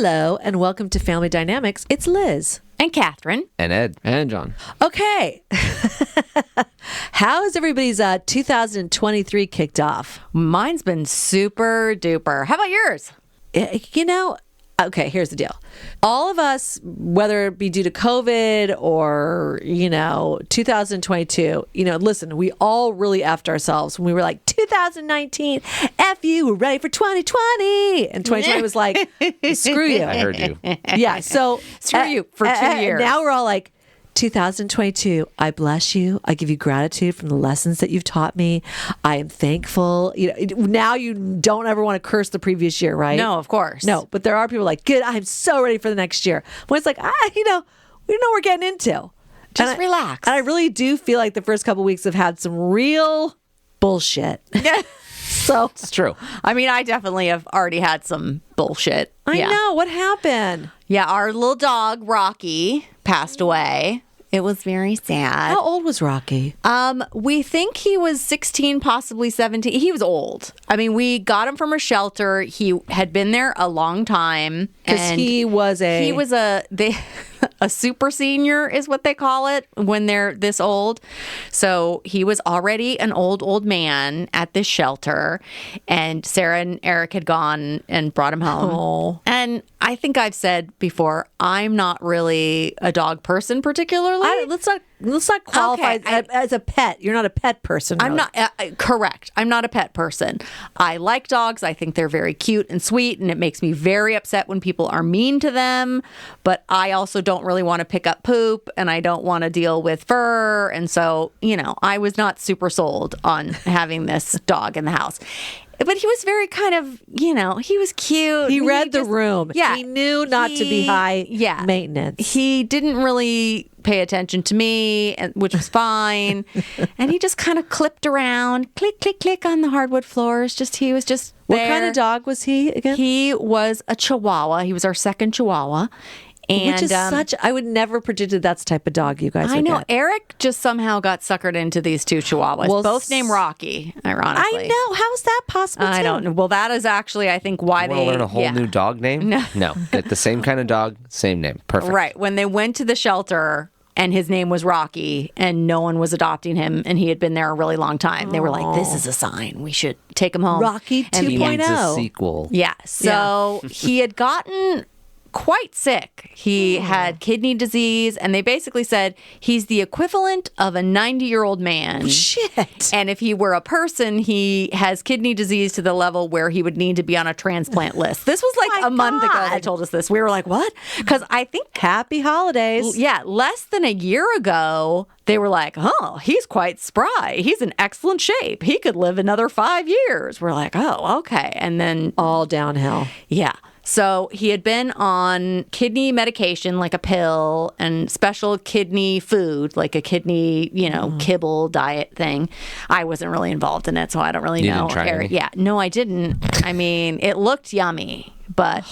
Hello, and welcome to Family DynamiKs. It's Liz. And Katherine. And Ed. And John. Okay. How is everybody's 2023 kicked off? Mine's been super duper. How about yours? Okay, here's the deal. All of us, whether it be due to COVID or, 2022, listen, we all really effed ourselves when we were like, 2019, F you, we're ready for 2020. And 2020 was like, screw you. I heard you. Yeah, so. Screw you for 2 years. Now we're all like, 2022, I bless you. I give you gratitude from the lessons that you've taught me. I am thankful. Now you don't ever want to curse the previous year, right? No, of course. No, but there are people like, good, I'm so ready for the next year. When it's like, we don't know what we're getting into. Just relax. And I really do feel like the first couple weeks have had some real bullshit. So It's true. I mean, I definitely have already had some bullshit. I know. What happened? Yeah, our little dog, Rocky, passed away. It was very sad. How old was Rocky? We think he was 16, possibly 17. He was old. I mean, we got him from a shelter. He had been there a long time. Because he was a super senior is what they call it when they're this old. So he was already an old man at this shelter. And Sarah and Eric had gone and brought him home. Oh. And I think I've said before, I'm not really a dog person particularly. Let's not qualify Okay, as a pet. You're not a pet person. I'm really. not correct. I'm not a pet person. I like dogs. I think they're very cute and sweet, and it makes me very upset when people are mean to them. But I also don't really want to pick up poop, and I don't want to deal with fur. And so, I was not super sold on having this dog in the house. But he was very kind of, he was cute. He read the room. Yeah. He knew not to be high maintenance. He didn't really pay attention to me, which was fine. And he just kind of clipped around, click, click, click on the hardwood floors. He was just there. What kind of dog was he again? He was a Chihuahua. He was our second Chihuahua. And, which is I would never predicted that's the type of dog you guys would I know. get. Eric just somehow got suckered into these two Chihuahuas, both named Rocky, ironically. I know. How is that possible? I don't know. Well, that is actually, I think, why Want to learn a whole new dog name? No. Get the same kind of dog, same name. Perfect. Right. When they went to the shelter and his name was Rocky and no one was adopting him and he had been there a really long time, they were like, this is a sign. We should take him home. Rocky 2.0. He needs a sequel. Yeah. So he had gotten quite sick. He had kidney disease, and they basically said he's the equivalent of a 90-year-old man. Shit. And if he were a person, he has kidney disease to the level where he would need to be on a transplant list. This was like a month ago they told us this. We were like, what? Because I think Happy holidays. yeah, less than a year ago, they were like, oh, he's quite spry. He's in excellent shape. He could live another 5 years. We're like, oh, okay. And then All downhill. yeah. So he had been on kidney medication, like a pill, and special kidney food, like a kidney, kibble diet thing. I wasn't really involved in it, so I don't really know. Didn't try Eric, any? yeah, no, I didn't. I mean, it looked yummy, but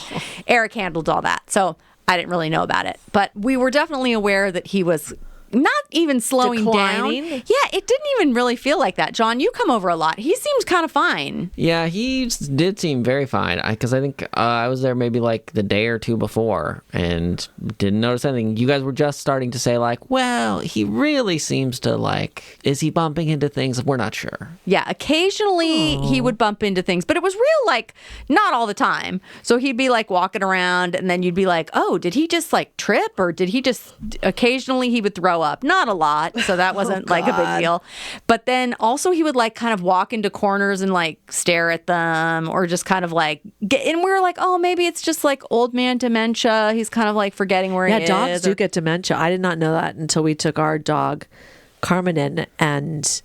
Eric handled all that, so I didn't really know about it. But we were definitely aware that he was not even slowing Declining? down. Yeah, it didn't even really feel like that. John, you come over a lot. He seems kind of fine. Yeah, he did seem very fine. Because I think I was there maybe like the day or two before and didn't notice anything. You guys were just starting to say like, well, he really seems to like, is he bumping into things? We're not sure. Yeah, occasionally he would bump into things, but it was real, like, not all the time. So he'd be like walking around and then you'd be like, oh, did he just like trip or did he just, occasionally he would throw up? Not a lot, so that wasn't like a big deal. But then also he would like kind of walk into corners and like stare at them or just kind of like and we were like, oh, maybe it's just like old man dementia. He's kind of like forgetting where he is. Yeah, dogs do get dementia. I did not know that until we took our dog Carmen in and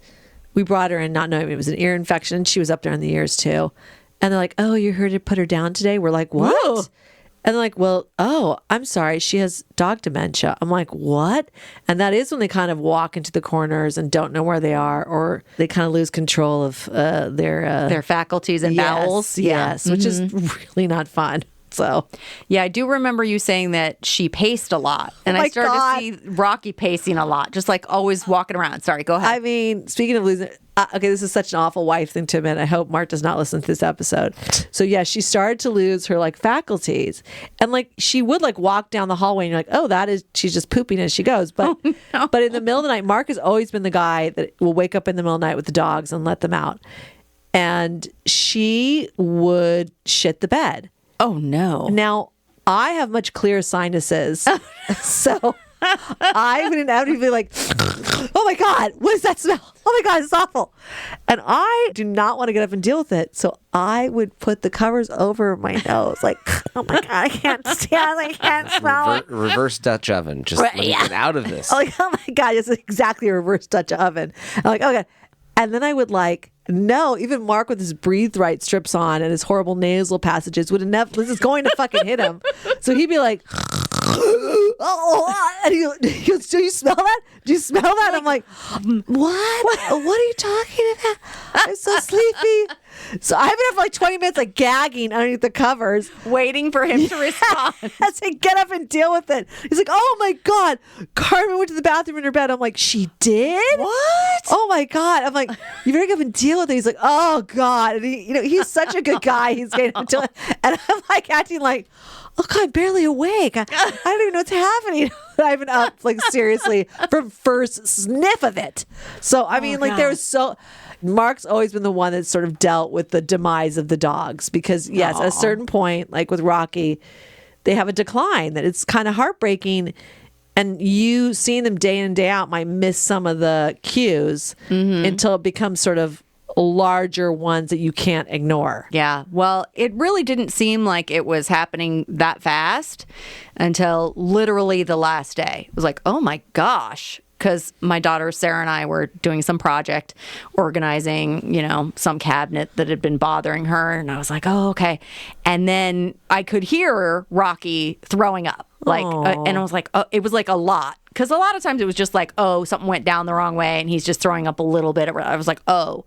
we brought her in not knowing it was an ear infection. She was up there in the ears too. And they're like, oh, you're here to put her down today? We're like, what? Whoa. And they're like, well, oh, I'm sorry. She has dog dementia. I'm like, what? And that is when they kind of walk into the corners and don't know where they are, or they kind of lose control of their faculties and bowels. Yes, which is really not fun. So Yeah, I do remember you saying that she paced a lot. And my I started God. to see Rocky pacing a lot, just like always walking around. Sorry, go ahead. I mean, speaking of losing, okay, this is such an awful wife thing to admit. I hope Mark does not listen to this episode. So yeah, she started to lose her like faculties, and like she would like walk down the hallway, and you're like, oh, she's just pooping as she goes. But but in the middle of the night, Mark has always been the guy that will wake up in the middle of the night with the dogs and let them out, and she would shit the bed. Oh, no. Now, I have much clearer sinuses, so I would inevitably be like, oh my God, what is that smell? Oh my God, it's awful. And I do not want to get up and deal with it. So I would put the covers over my nose, like, oh my God, I can't stand it. I can't smell it. Reverse Dutch oven. Just let me get out of this. I'm like, oh my God, it's exactly a reverse Dutch oven. I'm like, okay. And then I would like, no, even Mark with his breathe right strips on and his horrible nasal passages would have this is going to fucking hit him. So he'd be like, oh, and he goes, do you smell that? Do you smell that? I'm like, what are you talking about? I'm so sleepy. So I've been up for like 20 minutes, like gagging underneath the covers, Waiting for him to respond. I said, get up and deal with it. He's like, oh my God, Carmen went to the bathroom in her bed. I'm like, she did? What? Oh my God. I'm like, you better get up and deal with it. He's like, oh God. And he, he's such a good guy. He's getting up to it. And I'm like acting like, oh God, I'm barely awake. I don't even know what's happening. I've been up like seriously from first sniff of it. So, I mean, like Mark's always been the one that's sort of dealt with the demise of the dogs because yes, at a certain point, like with Rocky, they have a decline that it's kind of heartbreaking, and you seeing them day in and day out might miss some of the cues until it becomes sort of larger ones that you can't ignore. Yeah. Well, it really didn't seem like it was happening that fast until literally the last day. It was like, oh my gosh. Because my daughter Sarah and I were doing some project, organizing, some cabinet that had been bothering her. And I was like, oh, okay. And then I could hear Rocky throwing up. And I was like, it was like a lot. Because a lot of times it was just like, oh, something went down the wrong way and he's just throwing up a little bit. I was like, oh,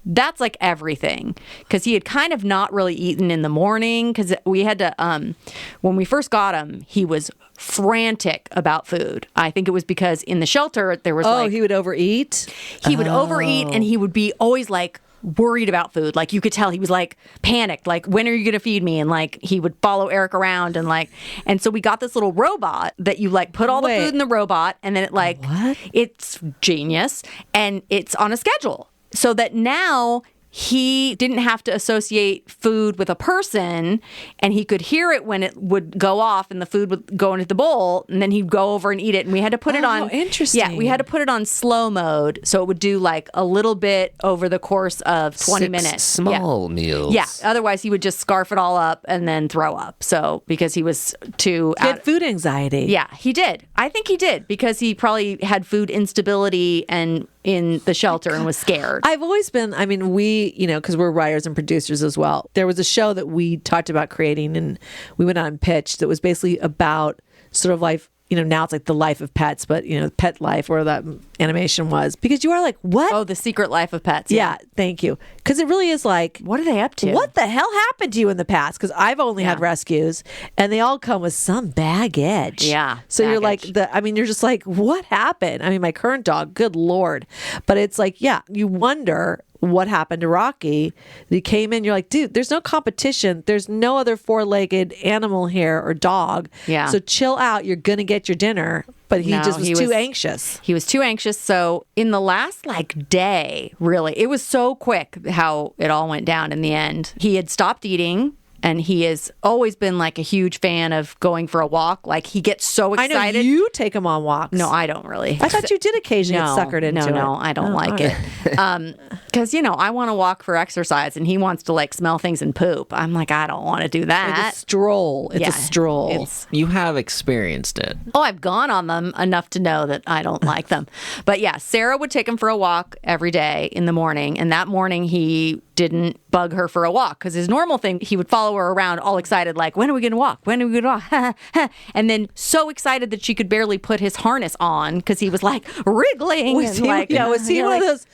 that's like everything. Because he had kind of not really eaten in the morning. Because we had to, when we first got him, he was frantic about food. I think it was because in the shelter there was he would overeat? He would overeat, and he would be always like worried about food. Like you could tell he was like panicked, like when are you going to feed me? And like he would follow Eric around and so we got this little robot that you like put all the food in the robot, and then it it's genius, and it's on a schedule so that now he didn't have to associate food with a person, and he could hear it when it would go off and the food would go into the bowl, and then he'd go over and eat it. And we had to put it on. Interesting. Yeah, we had to put it on slow mode, so it would do like a little bit over the course of 20 minutes. Small meals. Yeah. Otherwise, he would just scarf it all up and then throw up. So because he was too. He had food anxiety. Yeah, he did. I think he did because he probably had food instability and in the shelter and was scared. I've always been, we, because we're writers and producers as well. There was a show that we talked about creating, and we went on and pitched that was basically about sort of life. Now it's like the life of pets, but pet life, where that animation was, because you are like, what? Oh, the secret life of pets. Yeah, thank you. Because it really is like, what are they up to? What the hell happened to you in the past? Because I've only had rescues, and they all come with some baggage. Yeah. So you're like, baggage. you're just like, what happened? My current dog, good Lord. But it's like, yeah, you wonder what happened to Rocky. He came in, you're like, dude, there's no competition. There's no other four-legged animal here or dog. Yeah. So chill out. You're going to get your dinner. But he was too anxious. He was too anxious. So in the last day, really, it was so quick how it all went down in the end. He had stopped eating. And he has always been like a huge fan of going for a walk. Like he gets so excited. I know you take him on walks. No, I don't really. I thought you did occasionally get suckered into it. No, I don't like it. Because, I want to walk for exercise and he wants to like smell things and poop. I'm like, I don't want to do that. It's a stroll. It's a stroll. You have experienced it. Oh, I've gone on them enough to know that I don't like them. But yeah, Sarah would take him for a walk every day in the morning. And that morning he didn't bug her for a walk, because his normal thing, he would follow her around all excited, like, when are we going to walk? When are we going to walk? And then so excited that she could barely put his harness on because he was like wriggling. Was he one of those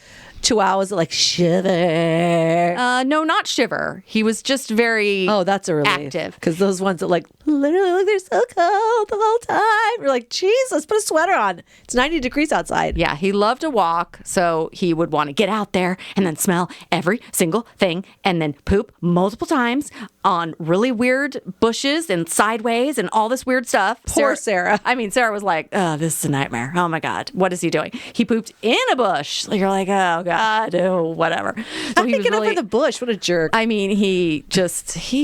chihuahuas that like shiver? No, not shiver. He was just very Oh, that's a relief. active. Because those ones that like literally like they're so cold the whole time. You're like, geez, let's put a sweater on. It's 90 degrees outside. Yeah, he loved to walk, so he would want to get out there and then smell every single thing and then poop multiple times on really weird bushes and sideways and all this weird stuff. Poor Sarah. I mean, Sarah was like, oh, this is a nightmare. Oh my God, what is he doing? He pooped in a bush. You're like, oh God, oh, whatever. So I think up for the bush. What a jerk. I mean, he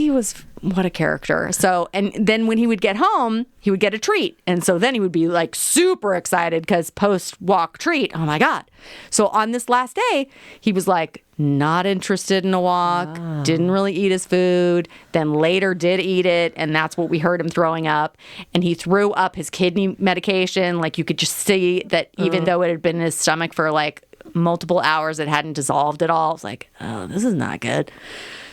was, what a character. So, and then when he would get home, he would get a treat. And so then he would be like super excited because post-walk treat. Oh my God. So on this last day, he was like not interested in a walk, didn't really eat his food, then later did eat it. And that's what we heard him throwing up. And he threw up his kidney medication. Like you could just see that even though it had been in his stomach for like multiple hours, it hadn't dissolved at all. I was like, oh, this is not good.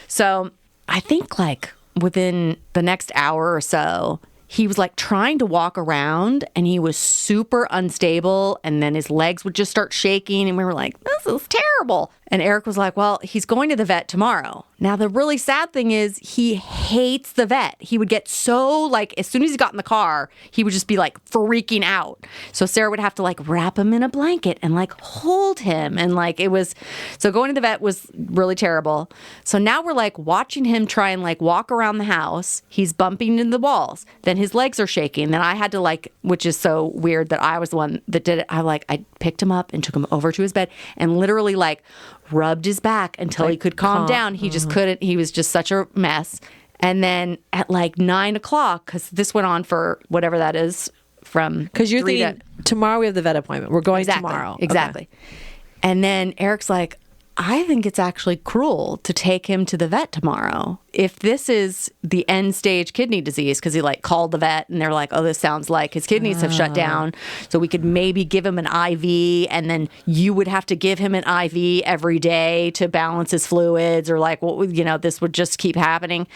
So I think like within the next hour or so, he was like trying to walk around and he was super unstable. And then his legs would just start shaking. And we were like, this is terrible. And Eric was like, well, he's going to the vet tomorrow. Now, the really sad thing is he hates the vet. He would get so like, as soon as he got in the car, he would just be like freaking out. So Sarah would have to like wrap him in a blanket and like hold him. And like it was, so going to the vet was really terrible. So now we're like watching him try and like walk around the house. He's bumping into the walls. Then his legs are shaking. Then I had to like, which is so weird that I was the one that did it. I picked him up and took him over to his bed and literally like rubbed his back until he could calm down. He just couldn't. He was just such a mess. And then at like 9 o'clock, because this went on for whatever that is from. Because you're thinking, tomorrow we have the vet appointment. We're going tomorrow. Exactly. Okay. And then Eric's like, I think it's actually cruel to take him to the vet tomorrow. If this is the end stage kidney disease, because he like called the vet and they're like, oh, this sounds like his kidneys have shut down. So we could maybe give him an IV and then you would have to give him an IV every day to balance his fluids or like, what would, this would just keep happening.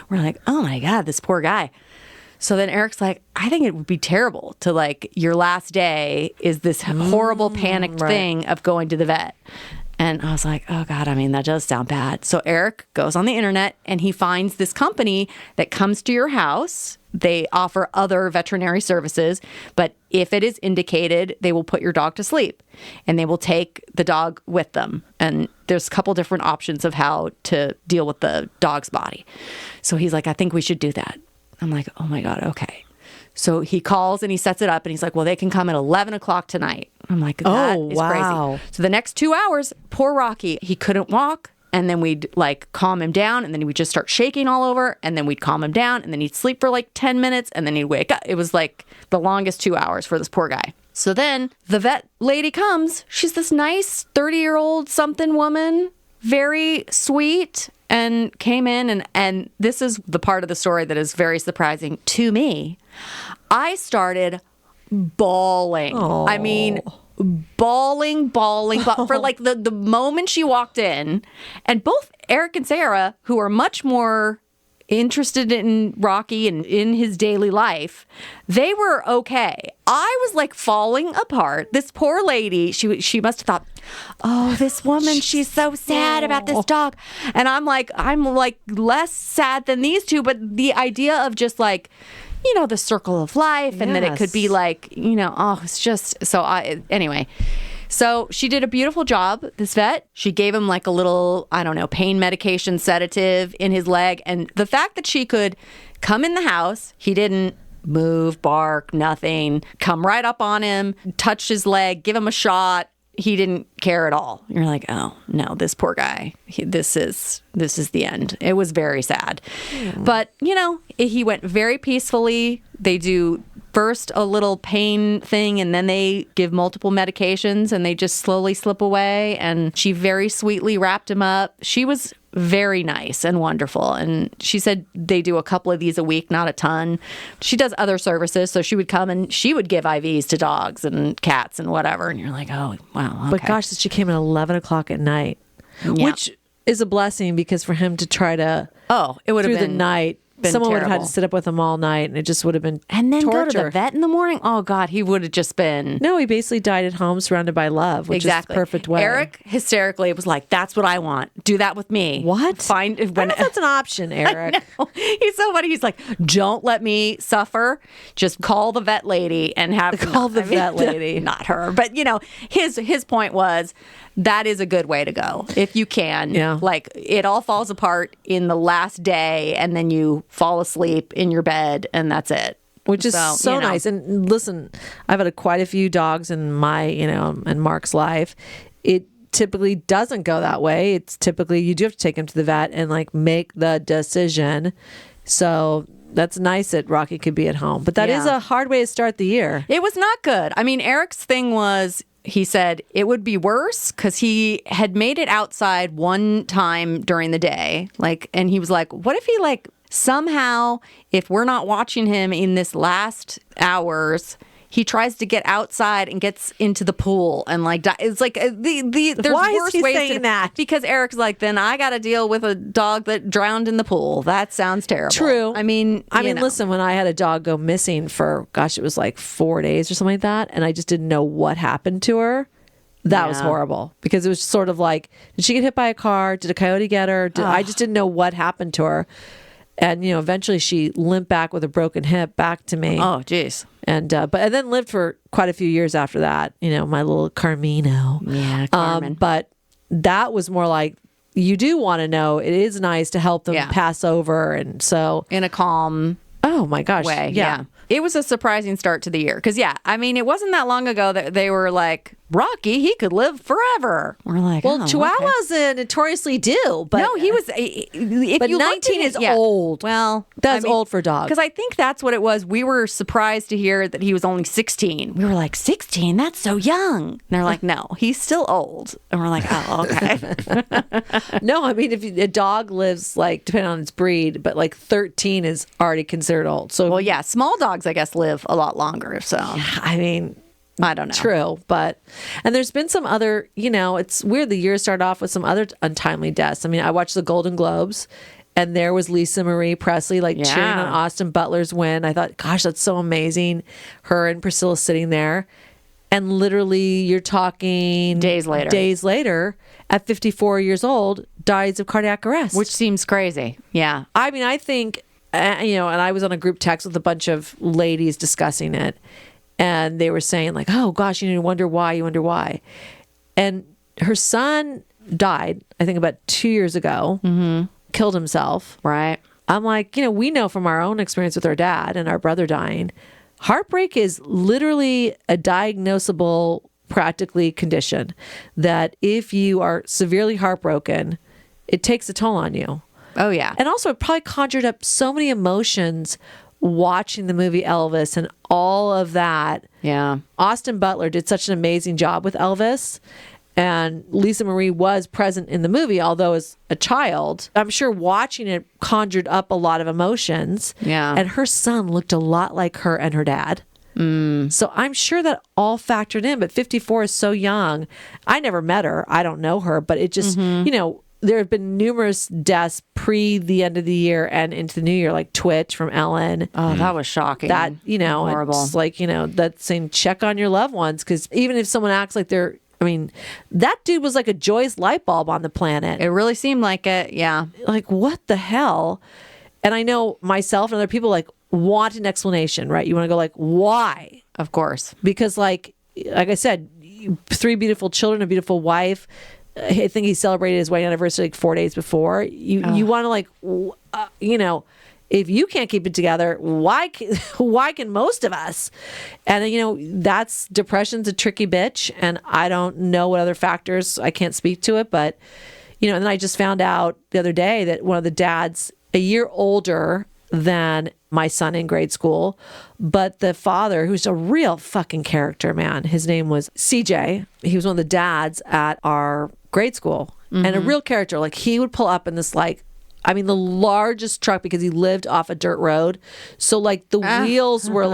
We're like, oh my God, this poor guy. So then Eric's like, I think it would be terrible to like your last day is this horrible panicked thing of going to the vet. And I was like, oh God, I mean, that does sound bad. So Eric goes on the internet and he finds this company that comes to your house. They offer other veterinary services, but if it is indicated, they will put your dog to sleep and they will take the dog with them. And there's a couple different options of how to deal with the dog's body. So he's like, I think we should do that. I'm like, oh my God, okay. So he calls and he sets it up and he's like, well, they can come at 11 o'clock tonight. I'm like, that is crazy. So the next 2 hours, poor Rocky, he couldn't walk. And then we'd like calm him down and then he would just start shaking all over. And then we'd calm him down and then he'd sleep for like 10 minutes and then he'd wake up. It was like the longest 2 hours for this poor guy. So then the vet lady comes. She's this nice 30-year-old something woman, very sweet, and came in. And this is the part of the story that is very surprising to me. I started bawling. Aww. I mean, bawling for like the moment she walked in. And both Eric and Sarah, who are much more interested in Rocky and in his daily life, they were okay. I was like falling apart. This poor lady, she must have thought, oh, this woman, she's so sad about this dog. And I'm like less sad than these two, but the idea of just like, the circle of life and that it could be like, it's just anyway. So she did a beautiful job, this vet. She gave him like a little, pain medication sedative in his leg. And the fact that she could come in the house, he didn't move, bark, nothing, come right up on him, touch his leg, give him a shot. He didn't care at all. You're like, oh no, this poor guy. This is the end. It was very sad. But, he went very peacefully. They do first a little pain thing and then they give multiple medications and they just slowly slip away. And she very sweetly wrapped him up. She was very nice and wonderful. And she said they do a couple of these a week, not a ton. She does other services. So she would come and she would give IVs to dogs and cats and whatever. And you're like, oh, wow. Okay. But gosh, she came at 11 o'clock at night, which is a blessing because for him to try to, it would have through been the night, been someone would have had terrible. to sit up with him all night, and it just would have been And then torture. go to the vet in the morning. Oh God, he would have just been. No, he basically died at home, surrounded by love, which is the perfect way. Eric hysterically was like, "That's what I want. Do that with me." What? Find I don't know if that's an option, Eric. He's so funny. He's like, "Don't let me suffer. Just call the vet lady and have Call the vet lady. not her." But his point was that is a good way to go if you can. Yeah. Like it all falls apart in the last day, and then you fall asleep in your bed, and that's it. Which is so you know. nice. And listen, I've had quite a few dogs in my, in Mark's life. It typically doesn't go that way. It's typically you do have to take him to the vet and like make the decision. So that's nice that Rocky could be at home. But that is Yeah. a hard way to start the year. It was not good. I mean, Eric's thing was he said it would be worse because he had made it outside one time during the day. And he was like, what if he somehow, if we're not watching him in this last hours, he tries to get outside and gets into the pool and it's like there's Why is worse he ways saying that? Because Eric's like, then I got to deal with a dog that drowned in the pool. That sounds terrible. True. I mean, listen, when I had a dog go missing for, it was like 4 days or something like that, and I just didn't know what happened to her. That was horrible because it was sort of like, did she get hit by a car? Did a coyote get her? I just didn't know what happened to her. And, eventually she limped back with a broken hip back to me. Oh, geez. And I then lived for quite a few years after that, my little Carmino. Yeah, Carmen. But that was more like, you do want to know. It is nice to help them pass over. And so. In a calm Oh my gosh. way. Yeah. It was a surprising start to the year. Because, it wasn't that long ago that they were like, Rocky, he could live forever. We're like, Well, oh, Chihuahuas notoriously do. But no, he was. If but you looked 19 at is it, yeah. old. Well, That's old for dogs. Because I think that's what it was. We were surprised to hear that he was only 16. We were like, 16? That's so young. And they're like, no, he's still old. And we're like, oh, okay. No, if a dog lives depending on its breed, but 13 is already considered old. So Well, yeah, small dogs, I guess, live a lot longer. So I don't know. True, and there's been some other, it's weird. The year started off with some other untimely deaths. I watched the Golden Globes, and there was Lisa Marie Presley cheering on Austin Butler's win. I thought, gosh, that's so amazing. Her and Priscilla sitting there, and literally you're talking Days later, at 54 years old, dies of cardiac arrest. which seems crazy. Yeah. I think, and I was on a group text with a bunch of ladies discussing it. And they were saying oh gosh, you wonder why. And her son died, I think about 2 years ago, killed himself. Right. I'm like, we know from our own experience with our dad and our brother dying, heartbreak is literally a diagnosable, practically condition that if you are severely heartbroken, it takes a toll on you. Oh, yeah. And also it probably conjured up so many emotions watching the movie Elvis and all of that. Yeah. Austin Butler did such an amazing job with Elvis, and Lisa Marie was present in the movie, although as a child. I'm sure watching it conjured up a lot of emotions. Yeah. And her son looked a lot like her and her dad. So I'm sure that all factored in, but 54 is so young. I never met her. I don't know her, but it just, there have been numerous deaths pre the end of the year and into the new year, like Twitch from Ellen. Oh, that was shocking. That, horrible. it's that saying check on your loved ones. Because even if someone acts like they're, that dude was like a joyous light bulb on the planet. It really seemed like it. Yeah. What the hell? And I know myself and other people want an explanation, right? You want to go why? Of course. Because like I said, 3 beautiful children, a beautiful wife. I think he celebrated his wedding anniversary 4 days before. You want to if you can't keep it together, why can most of us? And that's depression's a tricky bitch, and I don't know what other factors. I can't speak to it, but and then I just found out the other day that one of the dads, a year older than my son in grade school, but the father, who's a real fucking character, man. His name was CJ. He was one of the dads at our grade school, and a real character. He would pull up in this the largest truck because he lived off a dirt road. So the wheels were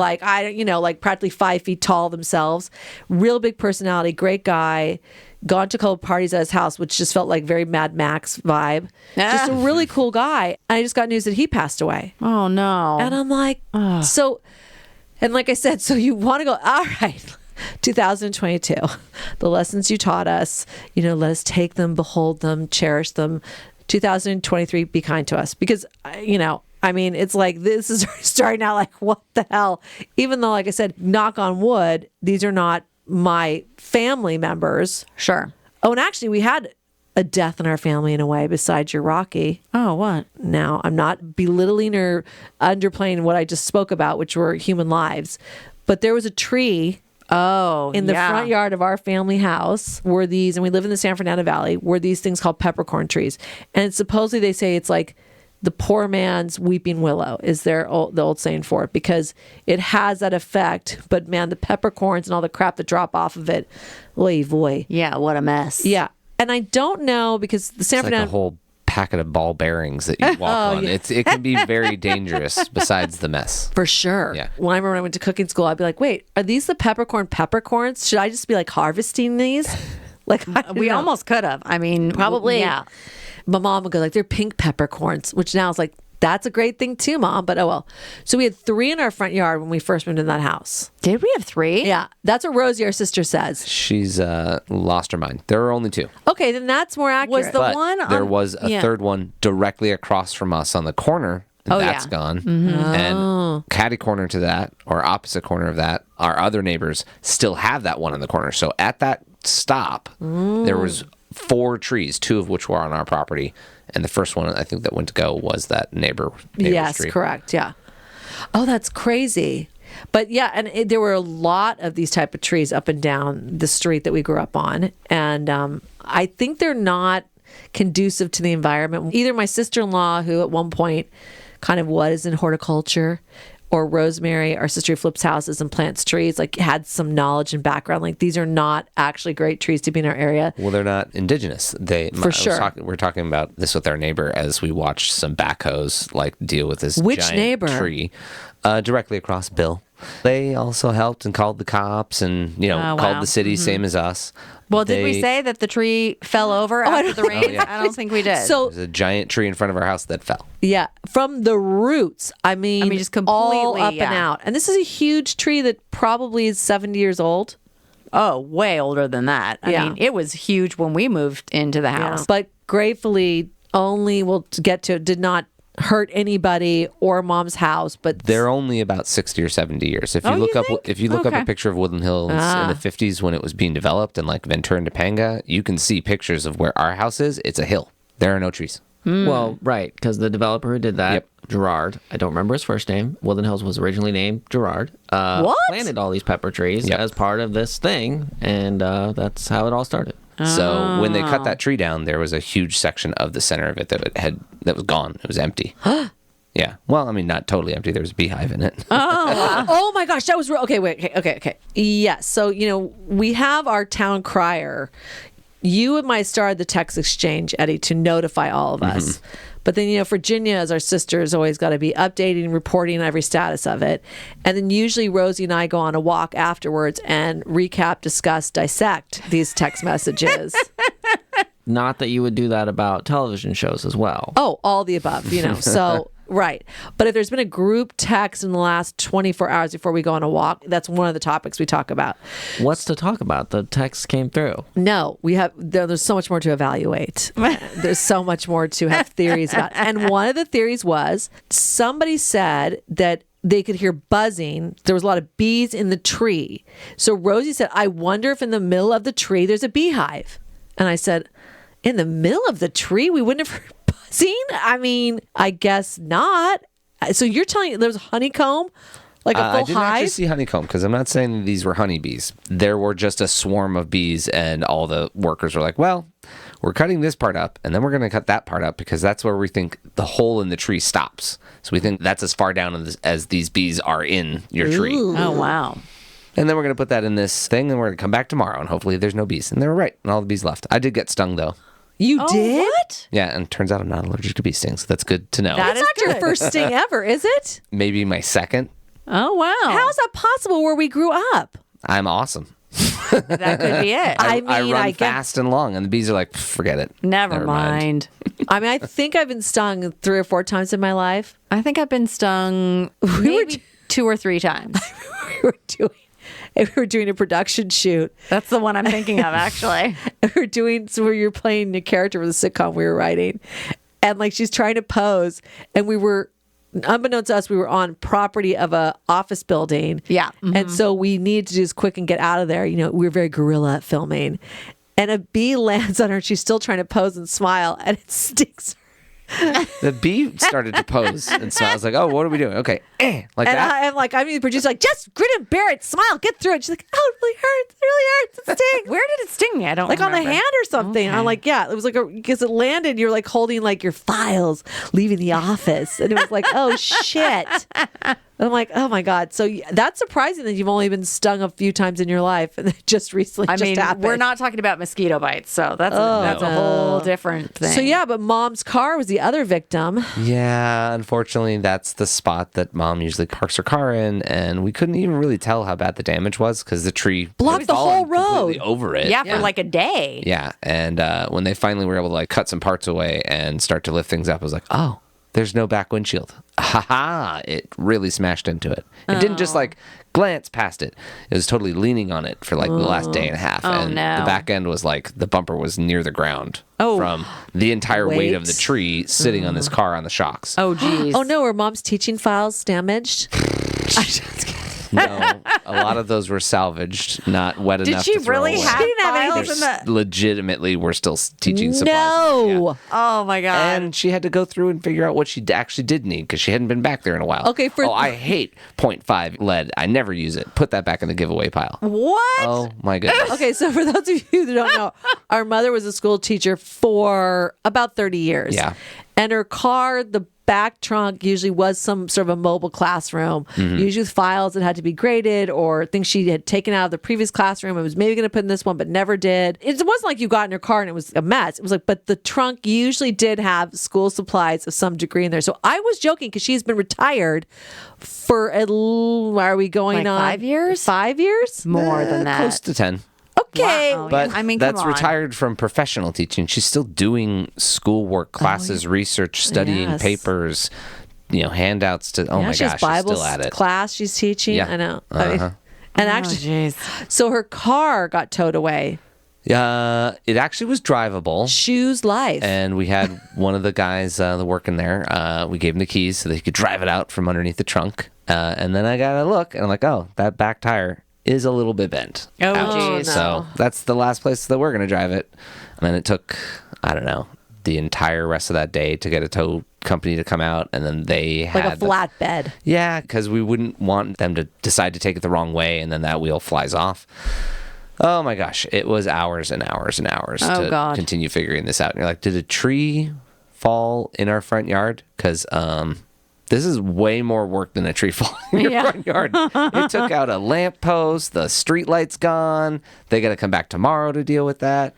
practically 5 feet tall themselves. Real big personality, great guy. gone to a couple parties at his house, which just felt like very Mad Max vibe. Just a really cool guy. And I just got news that he passed away. Oh, no. And I'm like, so, and like I said, so you want to go, all right, 2022, the lessons you taught us, let us take them, behold them, cherish them. 2023, be kind to us. Because, it's like this is starting out like, what the hell? Even though, like I said, knock on wood, these are not my family members. Sure. Oh, and actually, we had a death in our family in a way besides your Rocky. Oh, what? Now, I'm not belittling or underplaying what I just spoke about, which were human lives. But there was a tree in the front yard of our family house were these, and we live in the San Fernando Valley, were these things called peppercorn trees. And supposedly they say it's like the poor man's weeping willow is the old saying for it, because it has that effect. But man, the peppercorns and all the crap that drop off of it, oy vey. Yeah, what a mess. Yeah. And I don't know, because the San Fernando... Like a whole packet of ball bearings that you walk on. Yeah. It can be very dangerous besides the mess. For sure. Yeah. When I went to cooking school, I'd be like, wait, are these the peppercorns? Should I just be like harvesting these? Like We almost could have. I mean, probably. Yeah. My mom would go like, they're pink peppercorns, which now is like, that's a great thing too, Mom. But oh well. So we had 3 in our front yard when we first moved in that house. Did we have 3? Yeah. That's what Rosie, our sister, says. She's lost her mind. There are only 2. Okay, then that's more accurate. Was the But one there was a third one directly across from us on the corner. And that's gone. And catty corner to that, or opposite corner of that, our other neighbors still have that one in the corner. So at that stop, there was 4 trees, 2 of which were on our property. And the first one I think that went to go was that neighbor's Yes, tree. correct. Yeah. Oh, that's crazy. But yeah, and there were a lot of these type of trees up and down the street that we grew up on. And I think they're not conducive to the environment. Either my sister-in-law, who at one point kind of was in horticulture, or Rosemary, our sister who flips houses and plants trees, like had some knowledge and background. Like these are not actually great trees to be in our area. Well, they're not indigenous. For sure. We're talking about this with our neighbor as we watched some backhoes like deal with this Which giant neighbor? tree directly across Bill. They also helped and called the cops and called the city, same as us. Well, did we say that the tree fell over after the rain? yeah. I don't think we did. So There's a giant tree in front of our house that fell. yeah, from the roots. I mean just all completely, up and out. And this is a huge tree that probably is 70 years old. oh, way older than that. I Yeah. mean, it was huge when we moved into the house. But gratefully, only we'll get to it, did not hurt anybody or Mom's house. But They're only about 60 or 70 years. If you look up, if you look up Okay. a picture of Woodland Hills in the 50s when it was being developed, and like Ventura and Topanga, you can see pictures of where our house is. It's a hill. There are no trees. Well, right, because the developer who did that, Yep. Gerard, I don't remember his first name. Woodland Hills was originally named Gerard. What? Planted all these pepper trees Yep. as part of this thing, and that's how it all started. So when they cut that tree down, there was a huge section of the center of it that was gone. It was empty. Yeah. Well, I mean, not totally empty. There was a beehive in it. oh my gosh, that was real. Okay, wait. Okay. Yes. So, we have our town crier. You and my started the text exchange, Eddie, to notify all of us. But then, Virginia, as our sister, has always got to be updating, reporting every status of it. And then usually Rosie and I go on a walk afterwards and recap, discuss, dissect these text messages. Not that you would do that about television shows as well. Oh, all the above, So, right. But if there's been a group text in the last 24 hours before we go on a walk, that's one of the topics we talk about. What's to talk about? The text came through. No, there's so much more to evaluate. There's so much more to have theories about. And one of the theories was somebody said that they could hear buzzing. There was a lot of bees in the tree. So Rosie said, I wonder if in the middle of the tree there's a beehive. And I said, in the middle of the tree, we wouldn't have heard buzzing? I mean, I guess not. So you're telling me there was honeycomb? Like a full I didn't hive? actually see honeycomb because I'm not saying that these were honeybees. There were just a swarm of bees, and all the workers were like, well, we're cutting this part up, and then we're going to cut that part up because that's where we think the hole in the tree stops. So we think that's as far down as these bees are in your tree. Oh, wow. And then we're going to put that in this thing, and we're going to come back tomorrow, and hopefully there's no bees. And they were right, and all the bees left. I did get stung, though. You did? What? Yeah, and it turns out I'm not allergic to bee stings. So that's good to know. That's not your first sting ever, is it? Maybe my second. Oh, wow. How is that possible where we grew up? I'm awesome. That could be it. I mean, I run I get- fast and long, and the bees are like, forget it. Never mind. I mean, I think I've been stung 3 or 4 times in my life. I think I've been stung maybe 2 or 3 times. We were doing a production shoot. That's the one I'm thinking of, actually. So where you're playing a character for the sitcom we were writing, and like she's trying to pose, and we were, unbeknownst to us, we were on property of a office building. Yeah. And so we need to just quick and get out of there. You know, we were very guerrilla at filming, and a bee lands on her. And she's still trying to pose and smile, and it stings her. The bee started to pose, and so I was like, "Oh, what are we doing?" Okay, like And that. I'm like, I'm the producer, like, just grin and bear it, smile, get through it. She's like, oh, it really hurts. It really hurts. It stings. Where did it sting me? I don't Like remember. on the hand or something. Okay. I'm like, yeah, it was like, because it landed, you're like holding like your files leaving the office. And it was like, oh, shit. And I'm like, oh my God. So that's surprising that you've only been stung a few times in your life. And it just recently I mean, happened. we're not talking about mosquito bites, so that's a whole different thing. So yeah, but mom's car was the other victim. Yeah, unfortunately, that's the spot that mom usually parks her car in, and we couldn't even really tell how bad the damage was because the tree Blocked had the fallen whole road. completely over it. yeah, for like a day. Yeah, and when they finally were able to like cut some parts away and start to lift things up, I was like, oh, there's no back windshield. Ha ha! It really smashed into it. It didn't just like glance past it. It was totally leaning on it for like the last day and a half. And no. the back end was like the bumper was near the ground Oh. from the entire weight of Weight. the tree sitting on this car on the shocks. Oh, geez. Oh no, were mom's teaching files damaged? No, a lot of those were salvaged, not wet Did enough she to throw really away. have She didn't have files anything. in the... Legitimately, we're still teaching supplies. No. Yeah. Oh, my God. And she had to go through and figure out what she actually did need because she hadn't been back there in a while. Okay, oh, I hate 0.5 lead. I never use it. Put that back in the giveaway pile. What? Oh my goodness. Okay, so for those of you who don't know, our mother was a school teacher for about 30 years. Yeah. And her car, the back trunk usually was some sort of a mobile classroom, usually with files that had to be graded or things she had taken out of the previous classroom and was maybe going to put in this one, but never did. It wasn't like you got in your car and it was a mess. It was like, but the trunk usually did have school supplies of some degree in there. So I was joking because she's been retired for are we going Like on 5 years? 5 years? More than that. Close to 10. Okay. Wow. But I mean, that's come on. retired from professional teaching. She's still doing schoolwork, classes, research, studying Yes. papers, handouts to, oh Yeah, my she has gosh, she's Bible still at it. class she's teaching. Yeah. I know. I mean, Uh-huh. and Oh, actually, jeez. so her car got towed away. It actually was drivable. Shoes life. And we had one of the guys working there. We gave him the keys so that he could drive it out from underneath the trunk. And then I got a look, and I'm like, oh, that back tire is a little bit bent. Oh, Ouch. geez. no. So that's the last place that we're going to drive it. And then it took, I don't know, the entire rest of that day to get a tow company to come out. And then they like had a flatbed. Yeah, because we wouldn't want them to decide to take it the wrong way, and then that wheel flies off. Oh my gosh, it was hours and hours and hours Oh, to God. continue figuring this out. And you're like, did a tree fall in our front yard? Because this is way more work than a tree falling in your Yeah. front yard. It took out a lamppost, the street light's gone. They got to come back tomorrow to deal with that.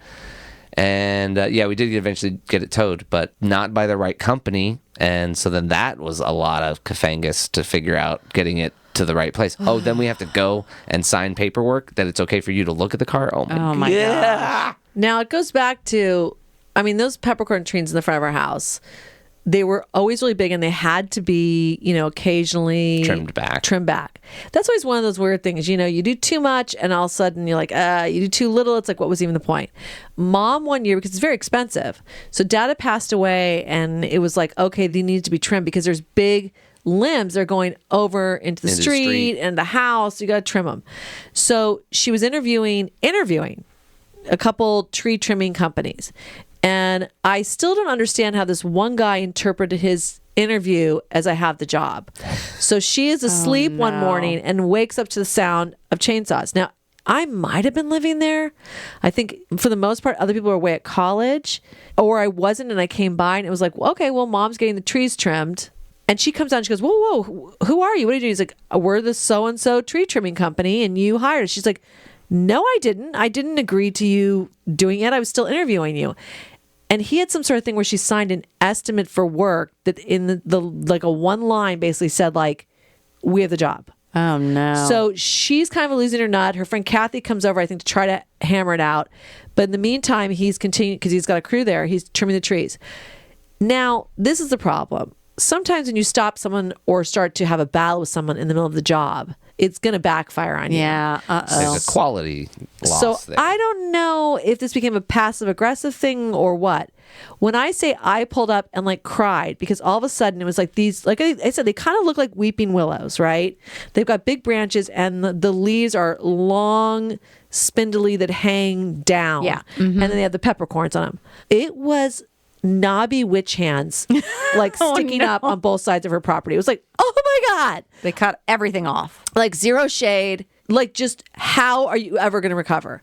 And we did eventually get it towed, but not by the right company. And so then that was a lot of cafangus to figure out getting it to the right place. Oh, then we have to go and sign paperwork that it's okay for you to look at the car. Oh my gosh. Now it goes back to, I mean, those peppercorn trees in the front of our house, they were always really big and they had to be, occasionally Trimmed back. That's always one of those weird things. You do too much and all of a sudden you're like, you do too little. It's like, what was even the point? Mom, one year, because it's very expensive. So dad had passed away and it was like, okay, they need to be trimmed because there's big limbs. They're going over into the street and the house. You got to trim them. So she was interviewing a couple tree trimming companies. And I still don't understand how this one guy interpreted his interview as I have the job. So she is asleep one morning and wakes up to the sound of chainsaws. Now, I might have been living there. I think for the most part, other people were away at college, or I wasn't and I came by and it was like, okay, well, mom's getting the trees trimmed. And she comes out and she goes, whoa, who are you? What are you doing? He's like, we're the so-and-so tree trimming company and you hired us. She's like, no, I didn't. I didn't agree to you doing it. I was still interviewing you. And he had some sort of thing where she signed an estimate for work that in the like a one line basically said like, we have the job. Oh, no. So she's kind of losing her nut. Her friend Kathy comes over, I think, to try to hammer it out. But in the meantime, he's continuing, because he's got a crew there, he's trimming the trees. Now, this is the problem. Sometimes when you stop someone or start to have a battle with someone in the middle of the job, it's going to backfire on you. Yeah. There's a quality loss So there. I don't know if this became a passive aggressive thing or what. When I say I pulled up and like cried, because all of a sudden it was like these, like I said, they kind of look like weeping willows, right? They've got big branches and the leaves are long, spindly that hang down. Yeah. And then they have the peppercorns on them. It was knobby witch hands like sticking up on both sides of her property. It was like, oh my God. They cut everything off. Like zero shade. Like, just how are you ever going to recover?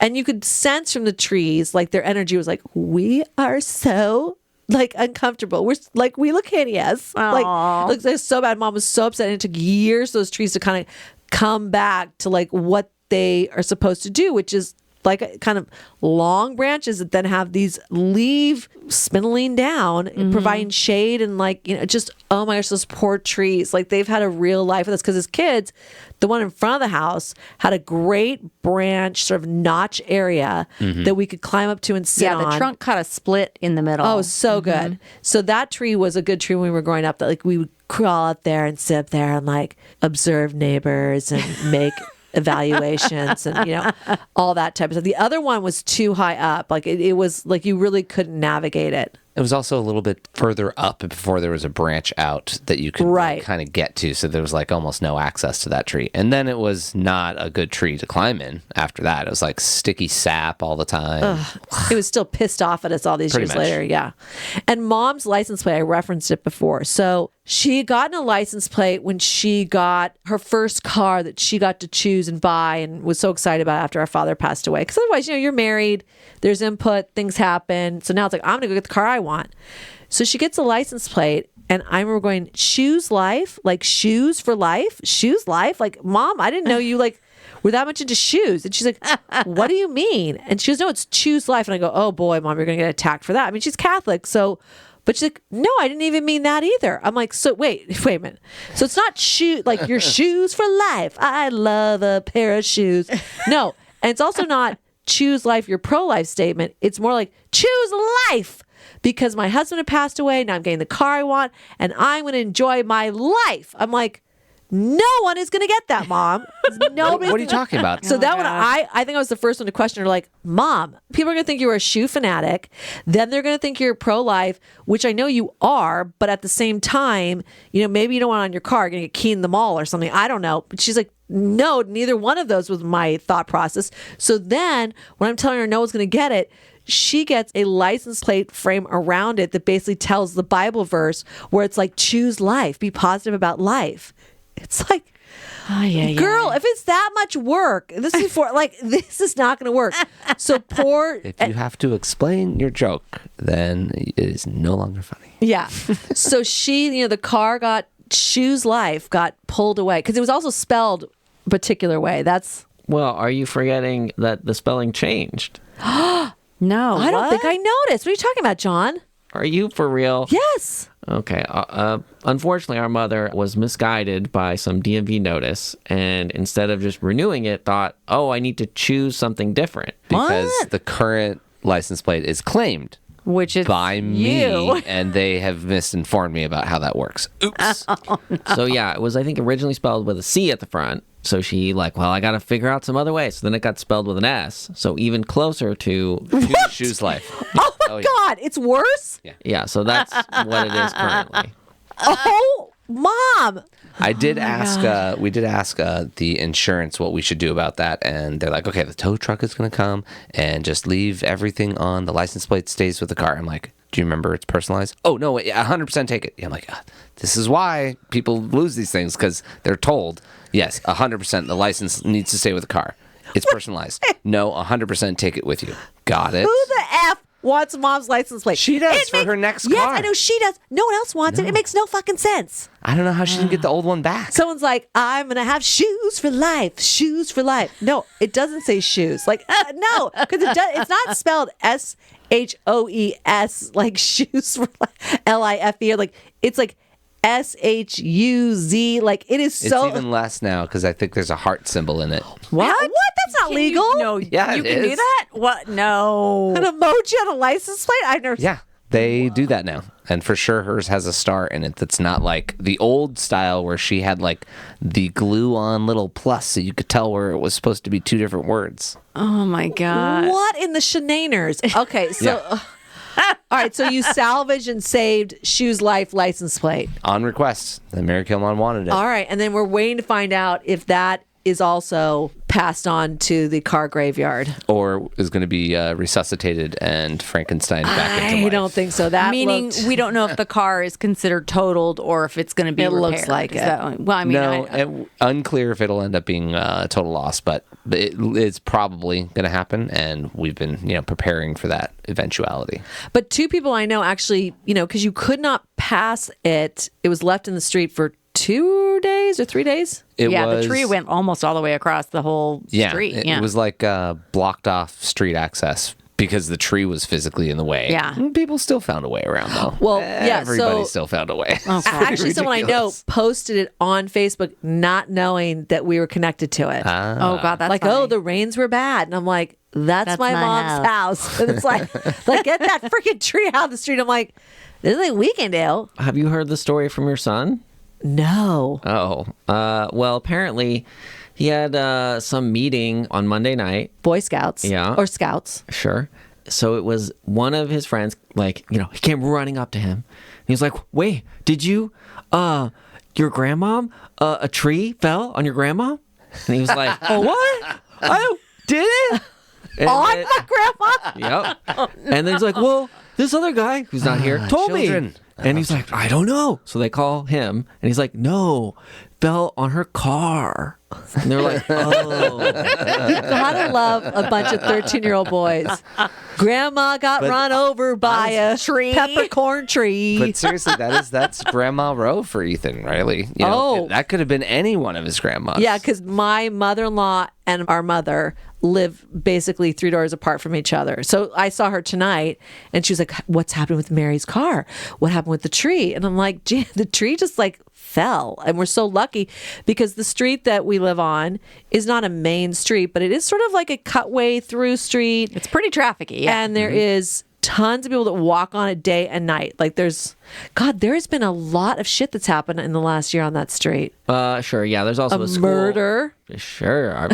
And you could sense from the trees, like their energy was like, we are so like uncomfortable. We're like, we look hideous. Like, looks like so bad. Mom was so upset. And it took years for those trees to kind of come back to like what they are supposed to do, which is like kind of long branches that then have these leaf spindling down, providing shade and like, just, oh my gosh, those poor trees. Like they've had a real life with us, because as kids, the one in front of the house had a great branch, sort of notch area that we could climb up to and sit on. Yeah, the trunk cut a split in the middle. Oh, so good. So that tree was a good tree when we were growing up, that like we would crawl up there and sit up there and like observe neighbors and make evaluations and all that type of stuff. The other one was too high up. Like it was like you really couldn't navigate it. It was also a little bit further up before there was a branch out that you could kind of get to. So there was like almost no access to that tree. And then it was not a good tree to climb in after that. It was like sticky sap all the time. It was still pissed off at us all these Pretty years much. later. Yeah. And Mom's license plate, I referenced it before. So she had gotten a license plate when she got her first car that she got to choose and buy, and was so excited about after our father passed away. Because otherwise, you're married, there's input, things happen. So now it's like, I'm going to go get the car I want. So she gets a license plate, and I remember going, shoes life? Like shoes for life? Shoes life? Like, Mom, I didn't know you like were that much into shoes. And she's like, what do you mean? And she goes, no, it's choose life. And I go, oh boy, Mom, you're going to get attacked for that. I mean, she's Catholic, so... But she's like, no, I didn't even mean that either. I'm like, so wait a minute. So it's not like your shoes for life. I love a pair of shoes. No. And it's also not choose life, your pro-life statement. It's more like choose life, because my husband had passed away. Now I'm getting the car I want, and I'm going to enjoy my life. I'm like, no one is going to get that, Mom. Nobody. What are you talking about? So that one, I think I was the first one to question her, like, Mom, people are going to think you're a shoe fanatic. Then they're going to think you're pro-life, which I know you are. But at the same time, maybe you don't want it on your car. You're going to get keyed in the mall or something. I don't know. But she's like, no, neither one of those was my thought process. So then when I'm telling her no one's going to get it, she gets a license plate frame around it that basically tells the Bible verse where it's like, choose life, be positive about life. It's like, girl, if it's that much work, this is not going to work. So poor. If you have to explain your joke, then it is no longer funny. Yeah. So she, the car got choose life, got pulled away, because it was also spelled a particular way. Well, are you forgetting that the spelling changed? No, I don't think I noticed. What are you talking about, John? Are you for real? Yes. Okay. Unfortunately, our mother was misguided by some DMV notice, and instead of just renewing it, thought, oh, I need to choose something different. Because the current license plate is claimed which is by me, you. and they have misinformed me about how that works. Oops. So yeah, it was, I think, originally spelled with a C at the front. So she I got to figure out some other way. So then it got spelled with an S. So even closer to Choose life. Oh my God, it's worse? Yeah, so that's what it is currently. Oh, Mom. I did ask, we did ask the insurance what we should do about that. And they're like, okay, the tow truck is going to come and just leave everything on. The license plate stays with the car. I'm like, do you remember it's personalized? Oh, no, wait, 100% take it. Yeah, I'm like, this is why people lose these things, because they're told, yes, 100% the license needs to stay with the car. It's personalized. No, 100% take it with you. Got it. Who the F wants Mom's license plate? She does for her next car. Yes, I know she does. No one else wants it. It makes no fucking sense. I don't know how she didn't get the old one back. Someone's like, I'm going to have shoes for life. Shoes for life. No, it doesn't say shoes. Like, no, because it's not spelled SHOES, like shoes for life, LIFE. Like, it's like SHUZ. Like it is It's so. even less now because I think there's a heart symbol in it. What? That's not legal. No, Yeah, you it can do is. that? What? No. An emoji on a license plate? I've never. Yeah, they do that now. And for sure, hers has a star in it that's not like the old style where she had like the glue on little plus so you could tell where it was supposed to be two different words. Oh my God. What in the shenaners? Okay, so. Yeah. All right, so you salvaged and saved Shoe's life license plate. On request. The Mary Killmond wanted it. All right, and then we're waiting to find out if that is also passed on to the car graveyard. Or is going to be resuscitated and Frankenstein back into I life. don't think so. That Meaning looked- we don't know if the car is considered totaled or if it's going to be It repaired. looks like Is it. that- well, I mean, No, unclear if it'll end up being a total loss, but it's probably going to happen, and we've been, preparing for that eventuality. But two people I know actually, because you could not pass it. It was left in the street for 2 days or 3 days. the tree went almost all the way across the whole street. It was like blocked off street access because the tree was physically in the way. Yeah. And people still found a way around, though. Well, yeah, Everybody so- still found a way. Actually, someone I know Ridiculous. posted it on Facebook, not knowing that we were connected to it. Oh God, that's like, funny. oh, the rains were bad, and I'm like, that's my my mom's house. And it's like get that freaking tree out of the street. I'm like, there's nothing we can do. Have you heard the story from your son? No. Oh, well, apparently he had some meeting on Monday night. Boy Scouts. Yeah. Or Scouts. Sure. So it was one of his friends, he came running up to him. He was like, wait, did you, your grandmom, a tree fell on your grandma? And he was like, oh, what? I did it? And On then- my grandma? Yep. And then he's like, well, this other guy who's not here told children. me. And he's like, I don't know. So they call him, and he's like, no, fell on her car. And they're like, oh. Gotta love a bunch of 13-year-old boys. Grandma got run over by a tree. peppercorn tree. But seriously, that's Grandma Rowe for Ethan Riley. That could have been any one of his grandmas. Yeah, because my mother-in-law and our mother live basically 3 doors apart from each other. So I saw her tonight, and she was like, what's happening with Mary's car? What happened with the tree? And I'm like, gee, the tree just fell. And we're so lucky because the street that we live on is not a main street, but it is sort of like a cutway through street. It's pretty trafficky. Yeah. And there is tons of people that walk on it day and night. Like there has been a lot of shit that's happened in the last year on that street. Sure, yeah. There's also a school. Murder. Sure.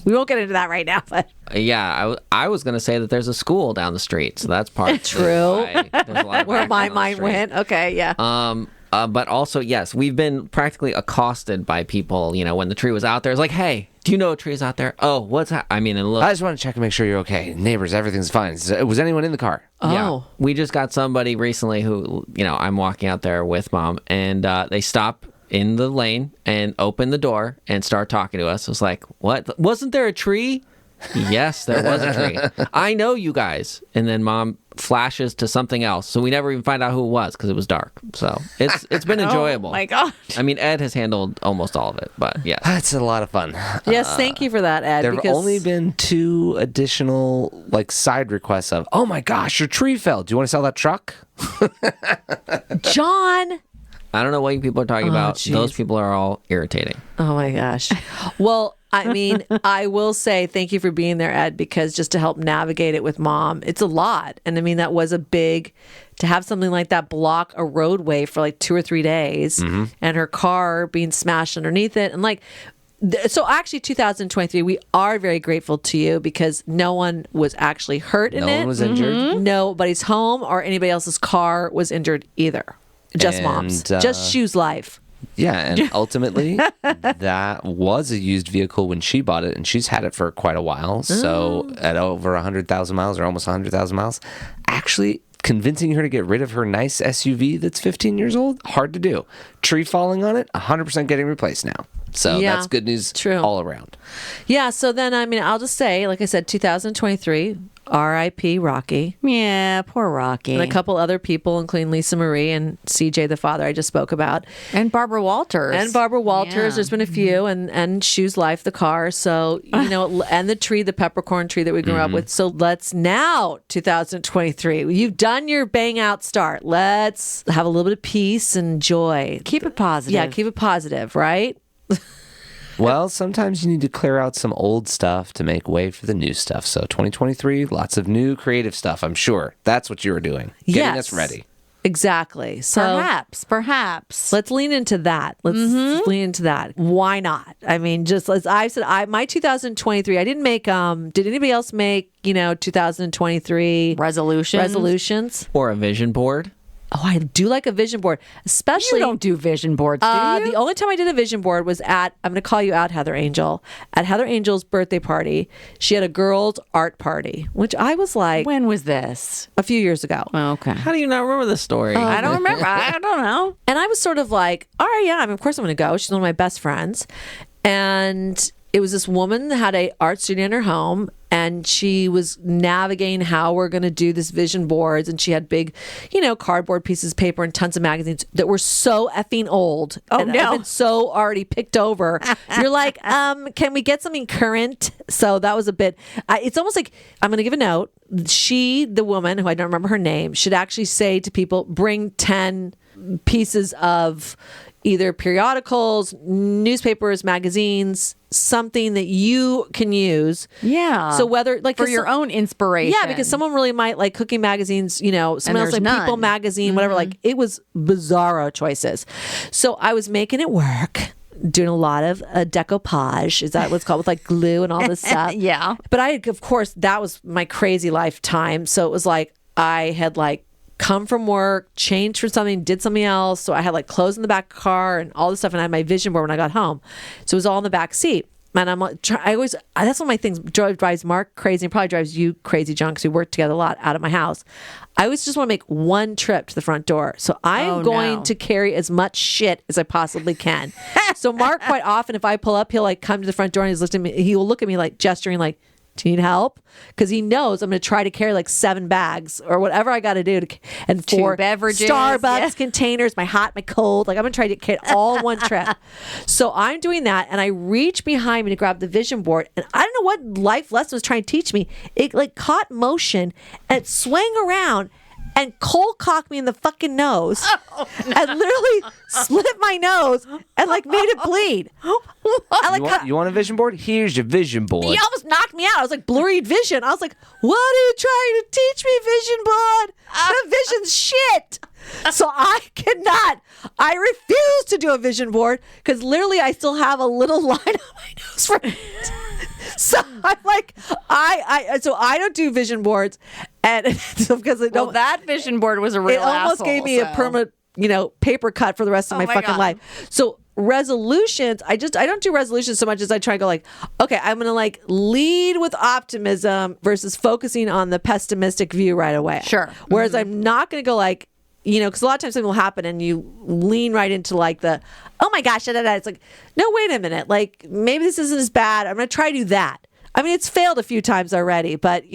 We won't get into that right now, but Yeah, I was going to say that there's a school down the street, so that's part True. why there's a lot of where my action on the mind street. went. Okay, yeah. But also, yes, we've been practically accosted by people, when the tree was out there. It's like, hey, do you know a tree is out there? Oh, what's that? I mean, and look. I just want to check and make sure you're okay. Neighbors, everything's fine. Was anyone in the car? Yeah. Oh. We just got somebody recently who, I'm walking out there with mom, and they stop in the lane and open the door and start talking to us. It was like, what? Wasn't there a tree? Yes, there was a tree. I know you guys. And then mom flashes to something else. So we never even find out who it was because it was dark. So it's been enjoyable. Oh my God. I mean, Ed has handled almost all of it, but yes. That's a lot of fun. Yes, thank you for that, Ed. There have because only been 2 additional side requests of, oh my gosh, your tree fell. Do you want to sell that truck? John. I don't know what you people are talking about. jeez. Those people are all irritating. Oh my gosh. Well, I mean, I will say thank you for being there, Ed, because just to help navigate it with mom, it's a lot. And I mean, that was to have something like that block a roadway for 2 or 3 days and her car being smashed underneath it. And so actually 2023, we are very grateful to you because no one was actually hurt in it. No one was injured. Nobody's home or anybody else's car was injured either. Just mom's. And, Just Shoe's life. Yeah, and ultimately, that was a used vehicle when she bought it, and she's had it for quite a while. So at over 100,000 miles or almost 100,000 miles, actually convincing her to get rid of her nice SUV that's 15 years old, hard to do. Tree falling on it, 100% getting replaced now. So Yeah, that's good news true. all around. Yeah, so then, I mean, I'll just say, like I said, 2023, R.I.P. Rocky. Yeah, poor Rocky. And a couple other people, including Lisa Marie and CJ, the father I just spoke about. And Barbara Walters. Yeah. There's been a few, and Shoe's Life, the car. So, and the tree, the peppercorn tree that we grew up with. So let's now, 2023, you've done your bang out start. Let's have a little bit of peace and joy. Keep it positive. Yeah, keep it positive, right? Well, sometimes you need to clear out some old stuff to make way for the new stuff. So 2023, lots of new creative stuff, I'm sure. That's what you were doing. Getting us ready. Exactly. So Perhaps. let's lean into that. Let's lean into that. Why not? I mean, just as I said, my 2023, I didn't make, did anybody else make, 2023 resolutions? Or a vision board. Oh, I do like a vision board, especially. You don't do vision boards, do you? The only time I did a vision board was I'm going to call you out, Heather Angel, at Heather Angel's birthday party. She had a girls' art party, which I was like. When was this? A few years ago. Oh, okay. How do you not remember this story? I don't remember. I don't know. And I was sort of like, all right, yeah, of course I'm going to go. She's one of my best friends. And it was this woman that had a art studio in her home, and she was navigating how we're going to do this vision boards. And she had big, cardboard pieces of paper and tons of magazines that were so effing old. Oh, and no. I've been so already picked over. You're like, can we get something current? So that was a bit, it's almost like, I'm going to give a note. She, the woman, who I don't remember her name, should actually say to people, bring 10 pieces of either periodicals, newspapers, magazines, something that you can use. Yeah. So whether for your own inspiration. Yeah, because someone really might like cooking magazines, someone else like none. People magazine, whatever. Like it was bizarro choices. So I was making it work. Doing a lot of decoupage, is that what's called, with like glue and all this stuff? Yeah. But of course, that was my crazy lifetime. So it was like I had like come from work, changed for something, did something else. So I had like clothes in the back car and all this stuff, and I had my vision board when I got home. So it was all in the back seat. And I'm like, that's one of my things drives Mark crazy, and probably drives you crazy, John, because we work together a lot out of my house. I always just want to make one trip to the front door. So I am going to carry as much shit as I possibly can. So Mark, quite often, if I pull up, he'll like come to the front door and he will look at me like gesturing like, do you need help? Because he knows I'm going to try to carry like 7 bags or whatever I got to do, and 4 beverages, Starbucks containers, my hot, my cold. Like I'm going to try to carry it all in one trip. So I'm doing that, and I reach behind me to grab the vision board, and I don't know what life lesson was trying to teach me. It like caught motion and it swang around and cold cocked me in the fucking nose, and literally slit my nose and like made it bleed. You want a vision board? Here's your vision board. He almost knocked me out. I was like blurry vision. I was like, what are you trying to teach me, vision board? The vision's shit. So I refuse to do a vision board because literally I still have a little line on my nose for it. So I'm like, so I don't do vision boards, and because that vision board was a real. It almost gave me a permanent, paper cut for the rest of my fucking life. So resolutions, I don't do resolutions so much as I try to go like, okay, I'm gonna like lead with optimism versus focusing on the pessimistic view right away. Sure. Whereas I'm not gonna go like, because a lot of times something will happen and you lean right into like the, oh my gosh, it's like, no, wait a minute. Like maybe this isn't as bad. I'm going to try to do that. I mean, it's failed a few times already, but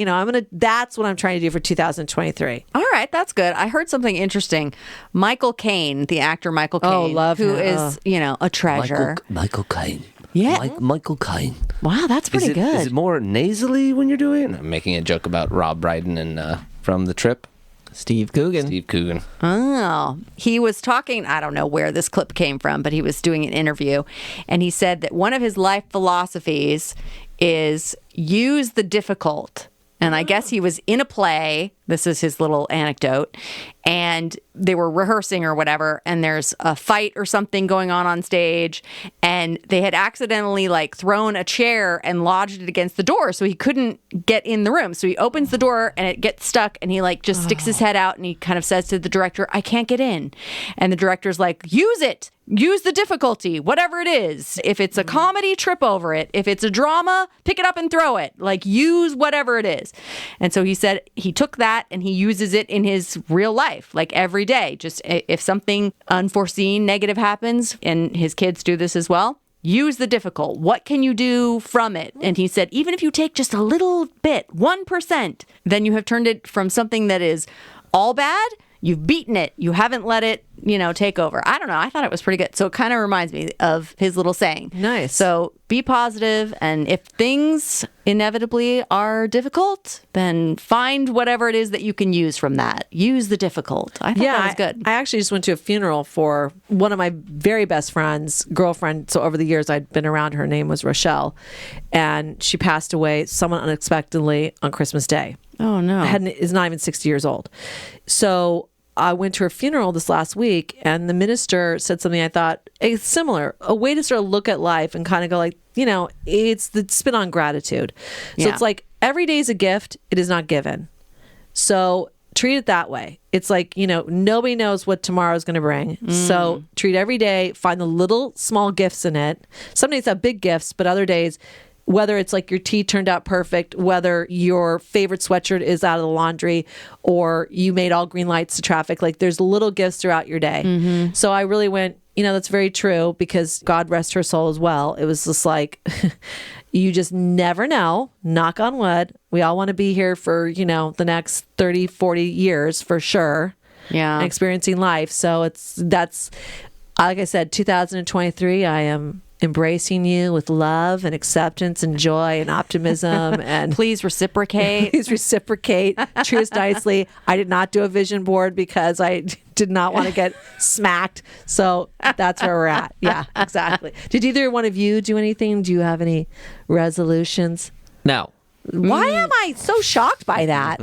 that's what I'm trying to do for 2023. All right. That's good. I heard something interesting. Michael Caine, the actor Michael Caine. Oh, love who him. is, a treasure. Michael Caine. Yeah. Michael Caine. Wow, that's pretty good. Is it more nasally when you're doing it? I'm making a joke about Rob Brydon and from The Trip. Steve Coogan. Oh, he was talking, I don't know where this clip came from, but he was doing an interview, and he said that one of his life philosophies is use the difficult. And I guess he was in a play. This is his little anecdote. And they were rehearsing or whatever. And there's a fight or something going on stage. And they had accidentally like thrown a chair and lodged it against the door. So he couldn't get in the room. So he opens the door and it gets stuck. And he like just sticks his head out and he kind of says to the director, I can't get in. And the director's like, use it. Use the difficulty, whatever it is. If it's a comedy, trip over it. If it's a drama, pick it up and throw it. Like use whatever it is. And so he said he took that and he uses it in his real life, like every day. Just if something unforeseen, negative happens, and his kids do this as well, use the difficult. What can you do from it? And he said, even if you take just a little bit, 1%, then you have turned it from something that is all bad. You've beaten it. You haven't let it, take over. I don't know. I thought it was pretty good. So it kind of reminds me of his little saying. Nice. So be positive, and if things inevitably are difficult, then find whatever it is that you can use from that. Use the difficult. I thought that was good. I actually just went to a funeral for one of my very best friends' girlfriend. So over the years I'd been around her. Name was Rochelle, and she passed away somewhat unexpectedly on Christmas Day. Oh no. Is not even 60 years old. So I went to her funeral this last week, and the minister said something I thought is similar, a way to sort of look at life and kind of go like, it's the spin on gratitude. So it's like every day is a gift. It is not given. So treat it that way. It's like, nobody knows what tomorrow is going to bring. So treat every day, find the little small gifts in it. Some days have big gifts, but other days, whether it's like your tea turned out perfect, whether your favorite sweatshirt is out of the laundry, or you made all green lights to traffic, like there's little gifts throughout your day. So I really went, that's very true, because God rest her soul as well. It was just like, you just never know, knock on wood. We all want to be here for, the next 30, 40 years for sure. Yeah. And experiencing life. So that's, like I said, 2023, I am embracing you with love and acceptance and joy and optimism, and please reciprocate. Treat us nicely. I did not do a vision board because I did not want to get smacked. So that's where we're at. Yeah, exactly. Did either one of you do anything? Do you have any resolutions? No. Why am I so shocked by that?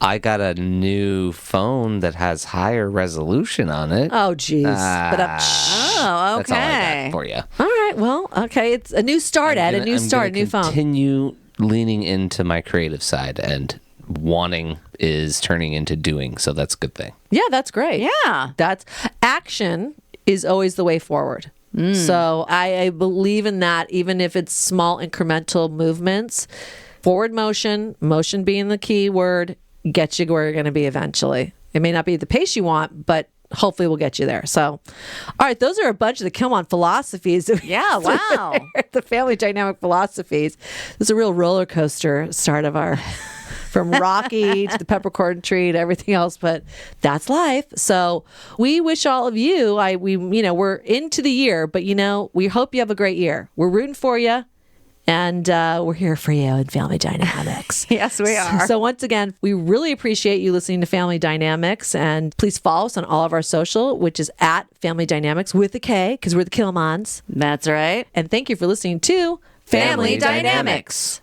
I got a new phone that has higher resolution on it. Oh, geez. Oh, okay. That's all I got for you. All right. Well, okay. It's a new start, Ed. A new phone. Continue leaning into my creative side, and wanting is turning into doing. So that's a good thing. Yeah, that's great. Yeah. That's action is always the way forward. So I believe in that, even if it's small incremental movements. Forward motion being the key word, gets you where you're going to be eventually. It may not be the pace you want, but hopefully we'll get you there. So, all right, those are a bunch of the Killmond philosophies. Yeah, wow. The family dynamic philosophies. This is a real roller coaster start of our... from Rocky to the peppercorn tree to everything else, but that's life. So we wish all of you, we're into the year, but we hope you have a great year. We're rooting for you, and we're here for you in Family Dynamics. Yes, we are. So once again, we really appreciate you listening to Family Dynamics, and please follow us on all of our social, which is at Family Dynamics with a K, because we're the Killmonds. That's right. And thank you for listening to Family Dynamics.